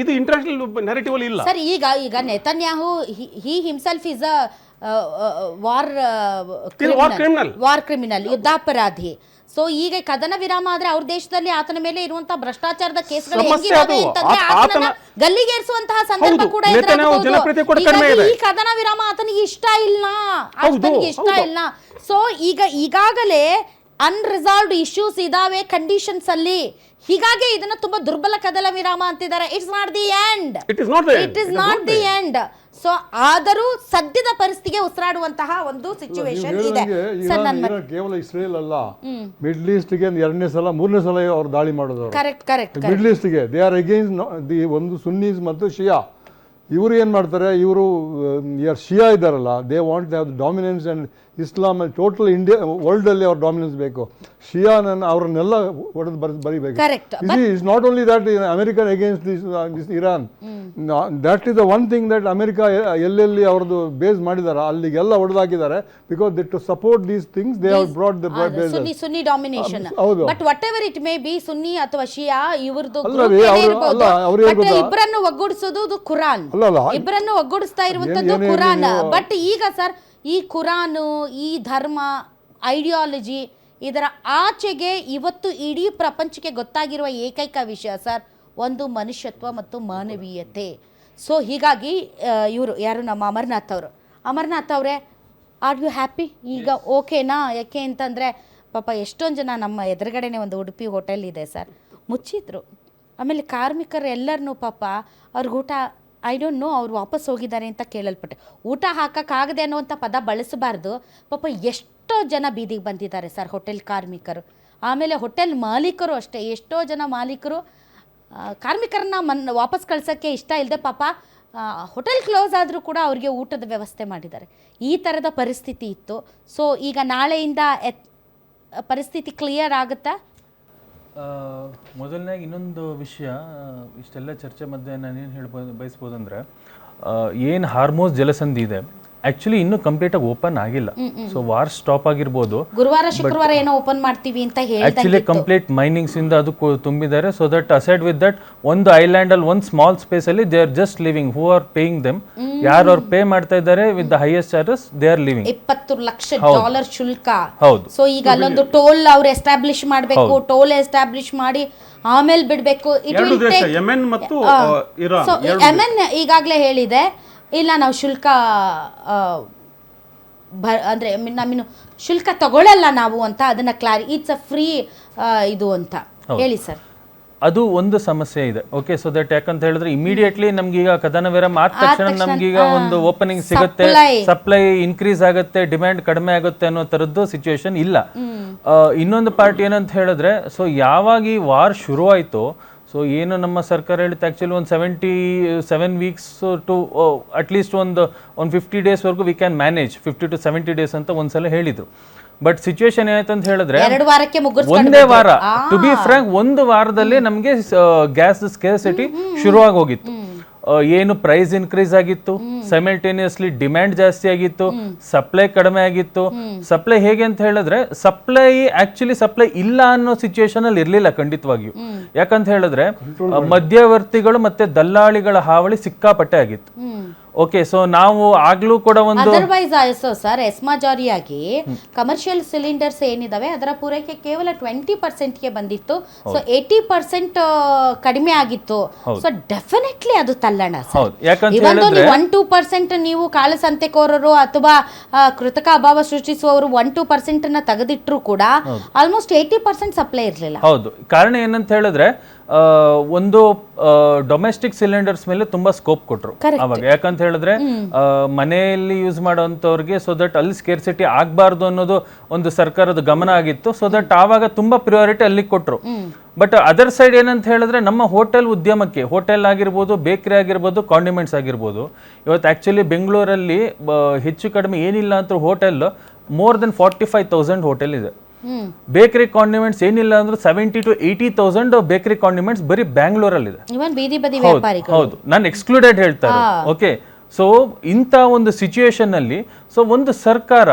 ಇದು international narrative ಅಲ್ಲಿ ಇಲ್ಲ ಸರ್. ಈಗ Netanyahu he himself is a war criminal, ಯುದ್ಧಾಪರಾಧಿ. ಸೊ ಈಗ ಕದನ ವಿರಾಮ ಆದ್ರೆ ಅವ್ರ ದೇಶದಲ್ಲಿ ಆತನ ಮೇಲೆ ಇರುವಂತಹ ಭ್ರಷ್ಟಾಚಾರದ ಕೇಸ್ಗಳು ಹೆಂಗಿದಾವೆ ಅಂತಂದ್ರೆ ಆತನ ಗಲ್ಲಿಗೇರಿಸುವಂತಹ ಸಂದರ್ಭ ಕೂಡ ಈ ಕದನ ವಿರಾಮ ಆತನಿಗೆ ಇಷ್ಟ ಇಲ್ಲ. ಸೊ ಈಗಾಗಲೇ ಅನ್ರಿಸಾಲ್ವ್ಡ್ ಇಶ್ಯೂಸ್ ಇದಾವೆ ಕಂಡೀಷನ್ಸ್ ಅಲ್ಲಿ. ಹೀಗಾಗಿ ಇದನ್ನ ತುಂಬಾ ದುರ್ಬಲ ಕದನ ವಿರಾಮ ಅಂತಿದ್ದಾರೆ. It's not the end. So ಆದರೂ ಸದ್ಯದ ಪರಿಸ್ಥಿತಿಗೆ ಉಸಿರಾಡುವಂತಹ ಒಂದು ಸಿಚುವೇಶನ್ ಇದೆ. ಕೇವಲ ಇಸ್ರೇಲ್ ಅಲ್ಲ, ಮಿಡ್ಲ್ ಈಸ್ಟ್ ಗೆ 2ನೇ ಸಲ 3ನೇ ಸಲ ಅವ್ರು ದಾಳಿ ಮಾಡೋದು. ಕರೆಕ್ಟ್. ಮಿಡ್ಲ್ ಈಸ್ಟ್ ಗೆ ದೇ ಆರ್ ಅಗೇನ್ಸ್ಟ್ ದಿ ಒಂದು ಸುನ್ನೀಸ್ ಮತ್ತು ಶಿಯಾ. ಇವರು ಏನು ಮಾಡ್ತಾರೆ, ಇವರು ಶಿಯಾ ಇದ್ದಾರಲ್ಲ, they want the dominance and Islam total India world ಅಲ್ಲಿ ಅವ್ರ ಡಾಮಿನೆನ್ಸ್ ಬೇಕು. ಶಿಯಾನನ್ನು ಅವ್ರನ್ನೆಲ್ಲ ಹೊಡೆದು ಬರಿಬೇಕು. Is not only that American against this Iran. That is the one thing that America ಎಲ್ಲೆಲ್ಲಿ ಅವ್ರದ್ದು ಬೇಸ್ ಮಾಡಿದಾರ ಅಲ್ಲಿಗೆಲ್ಲ ಹೊಡೆದಾಕಿದ್ದಾರೆ. Because they to support these things they have brought the base Sunni domination. But whatever it may be, Sunni ಅಥವಾ Shia ಇವ್ರದ್ದು ಇಬ್ಬರನ್ನು ಒಗ್ಗೂಡಿಸೋದು ಕುರಾನ್, ಇಬ್ಬರನ್ನು ಒಗ್ಗೂಡಿಸ್ತಾ ಇರುವಂತದ್ದು ಕುರಾನ್. ಬಟ್ ಈಗ ಸರ್, ಈ ಕುರಾನು, ಈ ಧರ್ಮ, ಐಡಿಯಾಲಜಿ, ಇದರ ಆಚೆಗೆ ಇವತ್ತು ಇಡೀ ಪ್ರಪಂಚಕ್ಕೆ ಗೊತ್ತಾಗಿರುವ ಏಕೈಕ ವಿಷಯ ಸರ್ ಒಂದು ಮನುಷ್ಯತ್ವ ಮತ್ತು ಮಾನವೀಯತೆ. ಸೊ ಹೀಗಾಗಿ ಇವರು ಯಾರು, ನಮ್ಮ ಅಮರ್ನಾಥ್ ಅವರೇ, ಆರ್ ಯು ಹ್ಯಾಪಿ? ಈಗ ಓಕೆನಾ? ಯಾಕೆ ಅಂತಂದರೆ ಪಾಪ ಎಷ್ಟೊಂದು ಜನ, ನಮ್ಮ ಎದುರುಗಡೆನೇ ಒಂದು ಉಡುಪಿ ಹೋಟೆಲ್ ಇದೆ ಸರ್, ಮುಚ್ಚಿದ್ರು. ಆಮೇಲೆ ಕಾರ್ಮಿಕರು ಎಲ್ಲರನ್ನೂ ಪಾಪ ಅವ್ರಿಗೆ ಊಟ, ಐ ಡೋಂಟ್ ನೋ ಅವ್ರು ವಾಪಸ್ ಹೋಗಿದ್ದಾರೆ ಅಂತ ಕೇಳಲ್ಪಟ್ಟೆ. ಊಟ ಹಾಕೋಕ್ಕಾಗದೆ ಅನ್ನುವಂಥ ಪದ ಬಳಸಬಾರ್ದು. ಪಾಪ ಎಷ್ಟೋ ಜನ ಬೀದಿಗೆ ಬಂದಿದ್ದಾರೆ ಸರ್, ಹೋಟೆಲ್ ಕಾರ್ಮಿಕರು. ಆಮೇಲೆ ಹೋಟೆಲ್ ಮಾಲೀಕರು ಅಷ್ಟೇ, ಎಷ್ಟೋ ಜನ ಮಾಲೀಕರು ಕಾರ್ಮಿಕರನ್ನ ವಾಪಸ್ ಕಳ್ಸೋಕ್ಕೆ ಇಷ್ಟ ಇಲ್ಲದೆ ಪಾಪ ಹೋಟೆಲ್ ಕ್ಲೋಸ್ ಆದರೂ ಕೂಡ ಅವ್ರಿಗೆ ಊಟದ ವ್ಯವಸ್ಥೆ ಮಾಡಿದ್ದಾರೆ. ಈ ಥರದ ಪರಿಸ್ಥಿತಿ ಇತ್ತು. ಸೊ ಈಗ ನಾಳೆಯಿಂದ ಪರಿಸ್ಥಿತಿ ಕ್ಲಿಯರ್ ಆಗುತ್ತಾ? ಮೊದಲನೇಗೆ ಇನ್ನೊಂದು ವಿಷಯ, ಇಷ್ಟೆಲ್ಲ ಚರ್ಚೆ ಮಧ್ಯೆ ನಾನೇನು ಬಯಸ್ಬೋದಂದ್ರೆ, ಏನು ಹಾರ್ಮೋಸ್ ಜಲಸಂಧಿ ಇದೆ ಆಕ್ಚುಲಿ ಇನ್ನೂ ಕಂಪ್ಲೀಟ್ ಆಗಿ ಓಪನ್ ಆಗಿಲ್ಲ. ಸೊ ವಾರ್ ಸ್ಟಾಪ್ ಆಗಿರ್ಬೋದು, ಗುರುವಾರ ಶುಕ್ರವಾರ ಏನೋ ಓಪನ್ ಮಾಡ್ತೀವಿ ಅಂತ ಹೇಳಿ ಆಕ್ಚುಲಿ ಕಂಪ್ಲೀಟ್ ಮೈನಿಂಗ್ಸ್ ಇಂದ ಅದು ತುಂಬಿದ್ದಾರೆ. So that aside with that ಒಂದು ಐಲ್ಯಾಂಡ್ ಅಲ್ಲಿ ಒಂದು ಸ್ಮಾಲ್ ಸ್ಪೇಸ್ ಅಲ್ಲಿ they are just living. Who are paying them, ಯಾರು ಅವ್ರು ಪೇ ಮಾಡ್ತಾ ಇದ್ದಾರೆ with the highest charges, they are living. $20 lakh ಶುಲ್ಕ. ಹೌದು. ಸೊ ಈಗ ಅಲ್ಲೊಂದು ಟೋಲ್ ಅವ್ರು ಎಸ್ಟಾಬ್ಲಿಷ್ ಮಾಡಬೇಕು, ಟೋಲ್ ಎಸ್ಟಾಬ್ಲಿಷ್ ಮಾಡಿ ಆಮೇಲೆ ಬಿಡಬೇಕು. ಯೆಮೆನ್ ಮತ್ತು ಇರಾನ್. ಸೊ ಯೆಮೆನ್ ಈಗಾಗಲೇ ಹೇಳಿದೆ, ಇಲ್ಲ ನಾವು ಶುಲ್ಕ ಅಂದರೆ ನಮ್ಮನ್ನು ಶುಲ್ಕ ತಗೊಳ್ಳಲ್ಲ ನಾವು ಅಂತ, ಅದನ್ನ ಇಟ್ಸ್ ಅ ಫ್ರೀ ಇದು ಅಂತ ಹೇಳಿ ಸರ್. ಅದು ಒಂದು ಸಮಸ್ಯೆ ಇದೆ. ಓಕೆ, ಸೊ ದಟ್ ಯಾಕಂತ ಹೇಳಿದ್ರೆ ಇಮಿಡಿಯೇಟ್ಲಿ ನಮ್ಗೀಗ ಕದನ ವಿರಾಮ ಆದ ತಕ್ಷಣ ನಮ್ಗೀಗ ಒಂದು ಓಪನಿಂಗ್ ಸಿಗುತ್ತೆ, ಸಪ್ಲೈ ಇನ್ಕ್ರೀಸ್ ಆಗುತ್ತೆ, ಡಿಮ್ಯಾಂಡ್ ಕಡಿಮೆ ಆಗುತ್ತೆ ಅನ್ನೋ ತರದ್ದು ಸಿಚುವೇಶನ್ ಇಲ್ಲ. ಇನ್ನೊಂದು ಪಾರ್ಟ್ ಏನಂತ ಹೇಳಿದ್ರೆ, ಸೊ ಯಾವಾಗ ಈ ವಾರ್ ಶುರು ಆಯ್ತು, ಸೊ ಏನು ನಮ್ಮ ಸರ್ಕಾರ ಹೇಳಿತ್ತು ಆ್ಯಕ್ಚುಲಿ ಒಂದು 77 ವೀಕ್ಸ್ ಟು ಅಟ್ಲೀಸ್ಟ್ ಒಂದು 50 ಡೇಸ್ವರೆಗೂ we can manage, 50 to 70 days ಅಂತ ಒಂದ್ಸಲ ಹೇಳಿದ್ರು. ಬಟ್ ಸಿಚುವೇಶನ್ ಏನಾಯ್ತು ಅಂತ ಹೇಳಿದ್ರೆ, ಒಂದೇ ವಾರ, ಟು ಬಿ ಫ್ರಾಂಕ್, ಒಂದು ವಾರದಲ್ಲಿ ನಮಗೆ ಗ್ಯಾಸ್ ಸ್ಕೇರ್ಸಿಟಿ ಶುರುವಾಗಿ ಹೋಗಿತ್ತು. ಏನು ಪ್ರೈಸ್ ಇನ್ಕ್ರೀಸ್ ಆಗಿತ್ತು, ಸೈಮಲ್ಟೇನಿಯಸ್ಲಿ ಡಿಮ್ಯಾಂಡ್ ಜಾಸ್ತಿ ಆಗಿತ್ತು, ಸಪ್ಲೈ ಕಡಿಮೆ ಆಗಿತ್ತು. ಸಪ್ಲೈ ಹೇಗೆ ಅಂತ ಹೇಳಿದ್ರೆ, ಸಪ್ಲೈ ಇಲ್ಲ ಅನ್ನೋ ಸಿಚುವೇಶನ್ ಅಲ್ಲಿ ಇರ್ಲಿಲ್ಲ ಖಂಡಿತವಾಗಿಯೂ. ಯಾಕಂತ ಹೇಳಿದ್ರೆ ಮಧ್ಯವರ್ತಿಗಳು ಮತ್ತೆ ದಲ್ಲಾಳಿಗಳ ಹಾವಳಿ ಸಿಕ್ಕಾಪಟ್ಟೆ ಆಗಿತ್ತು. ಓಕೆ, ಸೊ ನಾವು ಆಗ್ಲೂ ಕೂಡ ಒಂದು ಅದರ್ವೈಸ್ ಸರ್ ಎಸ್ಮಾಜಾರಿಯಾಗಿ ಕಮರ್ಷಿಯಲ್ ಸಿಲಿಂಡರ್ಸ್ ಏನಿದಾವೆ ಅದರ ಪೂರೈಕೆ ಕೇವಲ 20%ಗೆ ಬಂದಿತ್ತು. ಸೊ 80% ಕಡಿಮೆ ಆಗಿತ್ತು. ಸೊ ಡೆಫಿನೆಟ್ಲಿ ಅದು ತಲ್ಲಣ ಸರ್. ಇವತ್ತು 1-2% ನೀವು ಕಾಳಸಂತೆಕೋರರು ಅಥವಾ ಕೃತಕ ಅಭಾವ ಸೃಷ್ಟಿಸುವವರು 1-2% ತೆಗೆದಿಟ್ರು ಕೂಡ ಆಲ್ಮೋಸ್ಟ್ 80% ಸಪ್ಲೈ ಇರಲಿಲ್ಲ. ಹೌದು, ಕಾರಣ ಏನಂತ ಹೇಳಿದ್ರೆ ಒಂದು ಡೊಮೆಸ್ಟಿಕ್ ಸಿಲಿಂಡರ್ಸ್ ಮೇಲೆ ತುಂಬಾ ಸ್ಕೋಪ್ ಕೊಟ್ರು ಅವಾಗ. ಯಾಕಂತ ಹೇಳಿದ್ರೆ ಮನೆಯಲ್ಲಿ ಯೂಸ್ ಮಾಡೋಂಥವ್ರಿಗೆ, ಸೊ ದಟ್ ಅಲ್ಲಿ ಸ್ಕೇರ್ಸಿಟಿ ಆಗಬಾರ್ದು ಅನ್ನೋದು ಒಂದು ಸರ್ಕಾರದ ಗಮನ ಆಗಿತ್ತು. ಸೊ ದಟ್ ಆವಾಗ ತುಂಬಾ ಪ್ರಿಯಾರಿಟಿ ಅಲ್ಲಿ ಕೊಟ್ರು. ಬಟ್ ಅದರ್ ಸೈಡ್ ಏನಂತ ಹೇಳಿದ್ರೆ, ನಮ್ಮ ಹೋಟೆಲ್ ಉದ್ಯಮಕ್ಕೆ, ಹೋಟೆಲ್ ಆಗಿರ್ಬೋದು, ಬೇಕರಿ ಆಗಿರ್ಬೋದು, ಕಾಂಡಿಮೆಂಟ್ಸ್ ಆಗಿರ್ಬೋದು, ಇವತ್ತು ಆಕ್ಚುಲಿ ಬೆಂಗಳೂರಲ್ಲಿ ಹೆಚ್ಚು ಕಡಿಮೆ ಏನಿಲ್ಲ ಅಂತ ಹೋಟೆಲ್ more than 45,000 ಹೋಟೆಲ್ ಇದೆ. ಬೇಕರಿ ಕಾಂಡಿಮೆಂಟ್ಸ್ ಏನಿಲ್ಲ ಅಂದ್ರೆ 70,000 to 80,000 ಬೇಕರಿ ಕಾಂಡಿಮೆಂಟ್ಸ್ ಬರೀ ಬ್ಯಾಂಗ್ಳೂರಲ್ಲಿ ಇದೆ. ಹೌದು, ನಾನು ಎಕ್ಸ್ಕ್ಲೂಡೆಡ್ ಹೇಳ್ತಾರೆ. ಓಕೆ, ಸೊ ಇಂಥ ಒಂದು ಸಿಚುಯೇಷನ್ ಅಲ್ಲಿ ಸೊ ಒಂದು ಸರ್ಕಾರ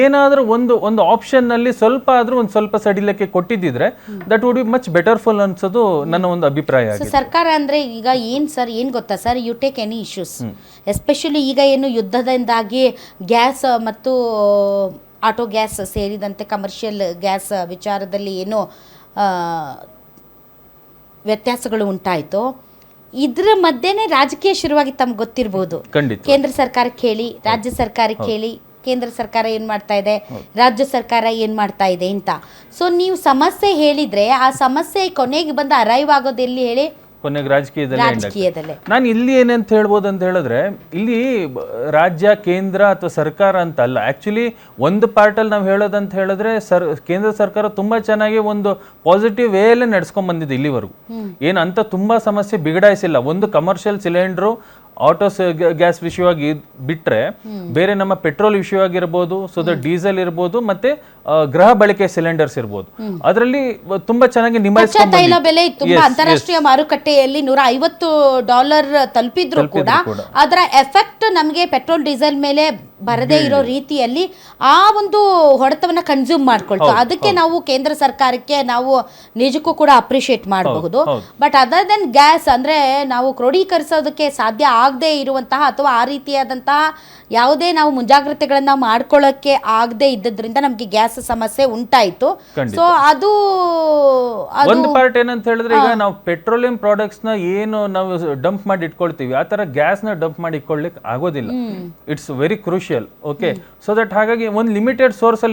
ಏನಾದ್ರೂ ಒಂದು ಆಪ್ಷನ್ ನಲ್ಲಿ ಸ್ವಲ್ಪ ಆದ್ರೂ ಒಂದು ಸ್ವಲ್ಪ ಸಡಿಲಕ್ಕೆ ಕೊಟ್ಟಿದ್ದಿದ್ರೆ ದಟ್ ವುಡ್ ಬಿ ಮಚ್ ಬೆಟರ್ಫುಲ್ ಅನ್ಸೋದು ನನ್ನ ಒಂದು ಅಭಿಪ್ರಾಯ ಸೊ ಆಗಿದೆ. ಸರ್ಕಾರ ಅಂದ್ರೆ ಈಗ ಏನ್ ಗೊತ್ತಾ sir, you take any issues especially ಈಗ ಏನು ಯುದ್ಧದಿಂದಾಗಿ ಗ್ಯಾಸ್ ಮತ್ತು ಆಟೋ ಗ್ಯಾಸ್ ಸೇರಿದಂತೆ ಕಮರ್ಷಿಯಲ್ ಗ್ಯಾಸ್ ವಿಚಾರದಲ್ಲಿ ಏನು ವ್ಯತ್ಯಾಸಗಳು ಉಂಟಾಯಿತು, ಇದ್ರ ಮಧ್ಯೆನೇ ರಾಜಕೀಯ ಶುರುವಾಗಿ ತಮ್ಗೆ ಗೊತ್ತಿರ್ಬೋದು. ಖಂಡಿತ. ಕೇಂದ್ರ ಸರ್ಕಾರಕ್ಕೆ ಹೇಳಿ, ರಾಜ್ಯ ಸರ್ಕಾರಕ್ಕೆ ಹೇಳಿ, ಕೇಂದ್ರ ಸರ್ಕಾರ ಏನು ಮಾಡ್ತಾ ಇದೆ, ರಾಜ್ಯ ಸರ್ಕಾರ ಏನು ಮಾಡ್ತಾ ಇದೆ ಅಂತ. ಸೊ ನೀವು ಸಮಸ್ಯೆ ಹೇಳಿದ್ರೆ ಆ ಸಮಸ್ಯೆ ಕೊನೆಗೆ ಬಂದು ಅರೈವ್ ಆಗೋದು ಎಲ್ಲಿ ಹೇಳಿ, ಕೊನೆಗೆ ರಾಜಕೀಯದಲ್ಲೇ. ನಾನು ಇಲ್ಲಿ ಏನಂತ ಹೇಳ್ಬೋದು ಅಂತ ಹೇಳಿದ್ರೆ, ಇಲ್ಲಿ ರಾಜ್ಯ ಕೇಂದ್ರ ಅಥವಾ ಸರ್ಕಾರ ಅಂತ ಅಲ್ಲ, ಆಕ್ಚುಲಿ ಒಂದು ಪಾರ್ಟಲ್ಲಿ ನಾವು ಹೇಳೋದಂತ ಹೇಳಿದ್ರೆ ಕೇಂದ್ರ ಸರ್ಕಾರ ತುಂಬಾ ಚೆನ್ನಾಗಿ ಒಂದು ಪಾಸಿಟಿವ್ ವೇಯಲ್ಲೇ ನಡ್ಸ್ಕೊಂಡ್ ಬಂದಿದೆ ಇಲ್ಲಿವರೆಗೂ. ಏನು ಅಂತ ತುಂಬಾ ಸಮಸ್ಯೆ ಬಿಗಡಾಯಿಸಿಲ್ಲ. ಒಂದು ಕಮರ್ಷಿಯಲ್ ಸಿಲಿಂಡ್ರು ಆಟೋ ಗ್ಯಾಸ್ ವಿಷಯವಾಗಿ ಬಿಟ್ರೆ ಬೇರೆ ನಮ್ಮ ಪೆಟ್ರೋಲ್ ವಿಷಯವಾಗಿರ್ಬೋದು, ಡೀಸೆಲ್ ಇರ್ಬೋದು, ಮತ್ತೆ ಗೃಹ ಬಳಕೆ ಸಿಲಿಂಡರ್ಸ್ ಇರ್ಬೋದು, ಅದರಲ್ಲಿ ತುಂಬಾ ಚೆನ್ನಾಗಿ ನಿಭಾಯಿಸ್ಕೊಂಡು ತೈಲ ಬೆಲೆ ತುಂಬಾ ಅಂತಾರಾಷ್ಟ್ರೀಯ ಮಾರುಕಟ್ಟೆಯಲ್ಲಿ $150 ತಲುಪಿದ್ರು ಕೂಡ ಅದರ ಎಫೆಕ್ಟ್ ನಮಗೆ ಪೆಟ್ರೋಲ್ ಡೀಸೆಲ್ ಮೇಲೆ ಬರದೇ ಇರೋ ರೀತಿಯಲ್ಲಿ ಆ ಒಂದು ಹೊಡೆತವನ್ನ ಕನ್ಸ್ಯೂಮ್ ಮಾಡ್ಕೊಳ್ತು. ಅದಕ್ಕೆ ನಾವು ಕೇಂದ್ರ ಸರ್ಕಾರಕ್ಕೆ ನಾವು ನಿಜಕ್ಕೂ ಕೂಡ ಅಪ್ರಿಶಿಯೇಟ್ ಮಾಡಬಹುದು. ಬಟ್ ಅದರ್ ದೆನ್ ಗ್ಯಾಸ್ ಅಂದ್ರೆ ನಾವು ಕ್ರೋಢೀಕರಿಸೋದಕ್ಕೆ ಸಾಧ್ಯ ಆಗದೆ ಇರುವಂತಹ ಅಥವಾ ಆ ರೀತಿಯಾದಂತಹ ಯಾವುದೇ ನಾವು ಮುಂಜಾಗ್ರತೆಗಳನ್ನ ಮಾಡ್ಕೊಳ್ಳೋಕ್ಕೆ ಆಗದೆ ಇದ್ದದ್ರಿಂದ ನಮ್ಗೆ ಗ್ಯಾಸ್ ಸಮಸ್ಯೆ ಉಂಟಾಯಿತು. ಸೊ ಅದು ಒಂದು ಪಾರ್ಟ್ ಏನಂತ ಹೇಳಿದ್ರೆ, ಈಗ ನಾವು ಪೆಟ್ರೋಲಿಯಂ ಪ್ರಾಡಕ್ಟ್ಸ್ ನ ಏನು ನಾವು ಡಂಪ್ ಮಾಡಿ ಇಟ್ಕೊಳ್ತೀವಿ, ಆ ತರ ಗ್ಯಾಸ್ ನ ಡಂಪ್ ಮಾಡಿ ಇಟ್ಕೊಳ್ಲಿಕ್ಕೆ ಆಗೋದಿಲ್ಲ. It's very crucial. Okay, so that ಹಾಗಾಗಿ ಒಂದು ಲಿಮಿಟೆಡ್ ಸೋರ್ಸ್ ಅಲ್ಲಿ